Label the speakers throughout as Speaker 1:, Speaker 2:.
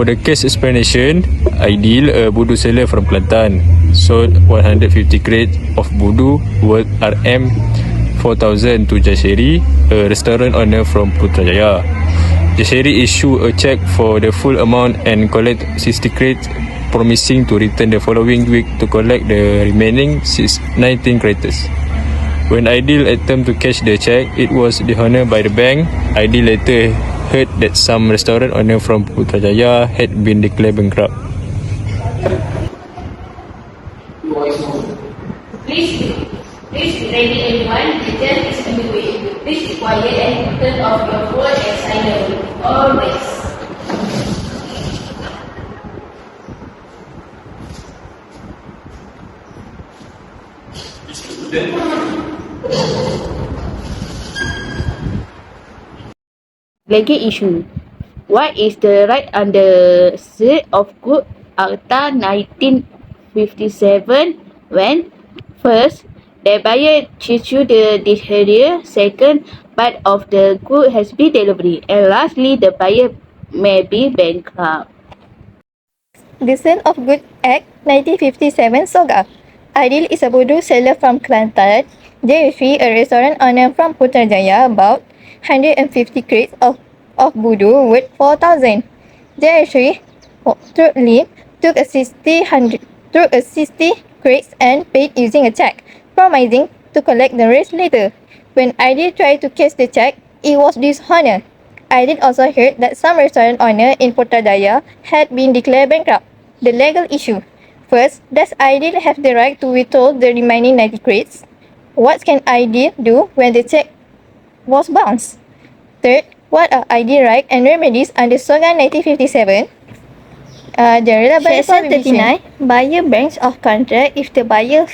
Speaker 1: For the case explanation, Aidil, a Budu seller from Kelantan, sold 150 crates of Budu worth RM 4,000 to Jasheri, a restaurant owner from Putrajaya. Jasheri issued a check for the full amount and collect 60 crates, promising to return the following week to collect the remaining 19 crates. When Aidil attempted to cash the check, it was dishonored by the bank. Aidil later heard that some restaurant owner from Putrajaya had been declared bankrupt.
Speaker 2: Please be ready everyone. The test is underway. Please be quiet and turn off your phone and silent. Always.
Speaker 3: Legal issue. What is the right under State of Good Acta 1957 when first, the buyer issue the disheria, second, part of the good has been delivered, and lastly, the buyer may be bankrupt.
Speaker 4: The Sale of Goods Act 1957 SOGA. Aidil is a Budu seller from Kelantan. Jeffrey, a restaurant owner from Putrajaya, bought 150 crates of Budu worth 4,000. Jeffrey truthfully took a 60 crates and paid using a check, promising to collect the rest later. When Aidil tried to cash the check, it was dishonored. Aidil also heard that some restaurant owner in Putrajaya had been declared bankrupt. The legal issue. First, does Aidil have the right to withhold the remaining 90 crates? What can Aidil do when the check was bounced? Third, what are Aidil's rights and remedies under SOGA 1957? The relevant
Speaker 5: Section 39, buyer breaks of contract if the buyer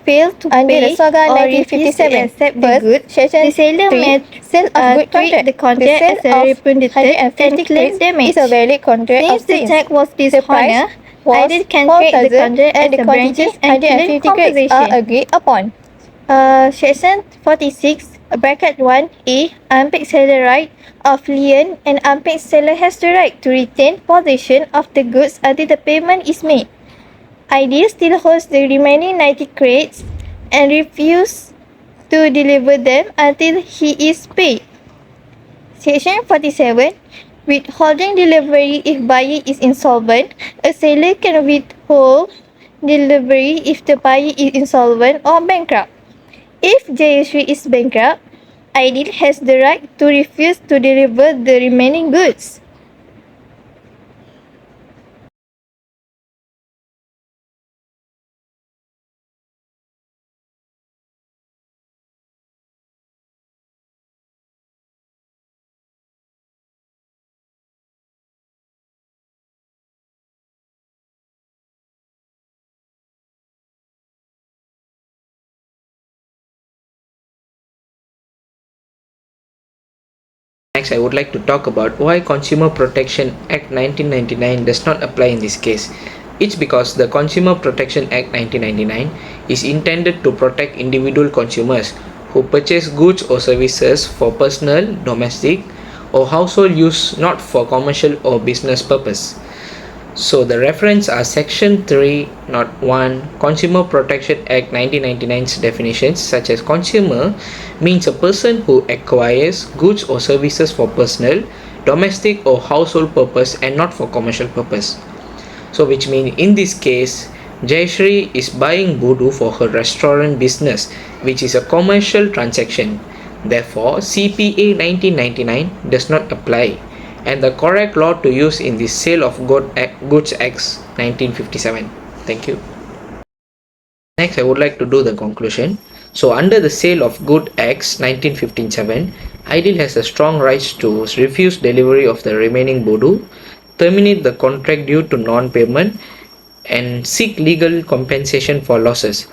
Speaker 5: fails to
Speaker 4: under
Speaker 5: pay
Speaker 4: the SOGA
Speaker 5: or refuses to
Speaker 4: 1957.
Speaker 5: accept the
Speaker 4: First,
Speaker 5: goods,
Speaker 4: Section
Speaker 5: the seller
Speaker 4: 3,
Speaker 5: may
Speaker 4: sale of good
Speaker 5: treat
Speaker 4: contract.
Speaker 5: the contract
Speaker 4: The
Speaker 5: as
Speaker 4: sale
Speaker 5: a
Speaker 4: of
Speaker 5: repudiated
Speaker 4: 150
Speaker 5: and claim
Speaker 4: crates
Speaker 5: damage.
Speaker 4: is a valid contract
Speaker 5: Since
Speaker 4: of
Speaker 5: the
Speaker 4: sales.
Speaker 5: check was
Speaker 4: The price
Speaker 5: dishonored,
Speaker 4: was
Speaker 5: Aidil can treat the
Speaker 4: 4,000
Speaker 5: contract
Speaker 4: and
Speaker 5: as
Speaker 4: the
Speaker 5: a
Speaker 4: quantities
Speaker 5: breaches and claim
Speaker 4: 150 crates are
Speaker 5: compensation.
Speaker 4: agreed upon.
Speaker 5: Section 46, bracket 1A, unpaid seller right of lien. An unpaid seller has the right to retain possession of the goods until the payment is made. Aidil still holds the remaining 90 crates and refuses to deliver them until he is paid. Section 47, withholding delivery if buyer is insolvent. A seller can withhold delivery if the buyer is insolvent or bankrupt. If JSV is bankrupt, Aidil has the right to refuse to deliver the remaining goods.
Speaker 6: Next, I would like to talk about why Consumer Protection Act 1999 does not apply in this case. It's because the Consumer Protection Act 1999 is intended to protect individual consumers who purchase goods or services for personal, domestic, or household use, not for commercial or business purpose. So the reference are Section 3.1 Consumer Protection Act 1999's definitions, such as consumer means a person who acquires goods or services for personal, domestic or household purpose and not for commercial purpose. So which means in this case, Jayashree is buying Budu for her restaurant business, which is a commercial transaction. Therefore, CPA 1999 does not apply, and the correct law to use in the Sale of Goods Act 1957. Thank you. Next, I would like to do the conclusion. So, under the Sale of Goods Act 1957, Aidil has a strong right to refuse delivery of the remaining Budu, terminate the contract due to non-payment, and seek legal compensation for losses.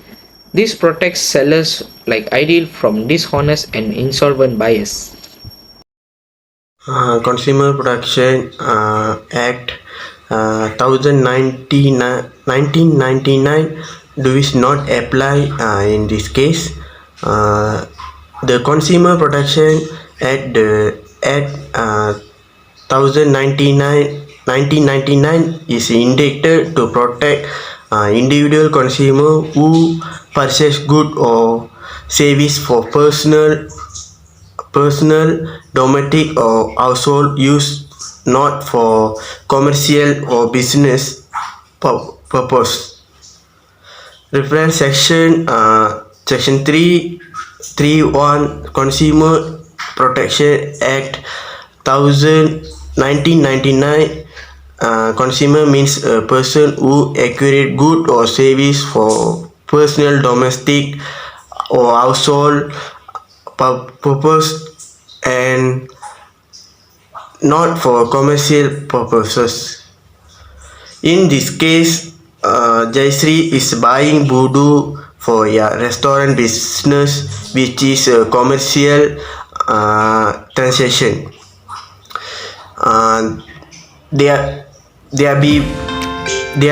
Speaker 6: This protects sellers like Aidil from dishonest and insolvent buyers.
Speaker 7: Consumer Protection Act 1999 does not apply in this case. The Consumer Protection Act 1999 1999 is intended to protect individual consumer who purchase good or service for personal, domestic or household use, not for commercial or business purpose. Reference section section 331 Consumer Protection Act 1999. Consumer means a person who acquires good or service for personal, domestic or household purpose and not for commercial purposes. In this case, Jaisri is buying Voodoo for restaurant business, which is a commercial transaction. There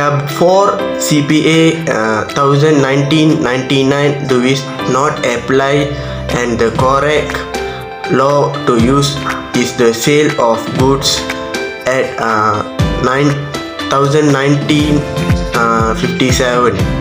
Speaker 7: are four CPA 1999 do is not apply, and the correct law to use is the sale of goods at 1957.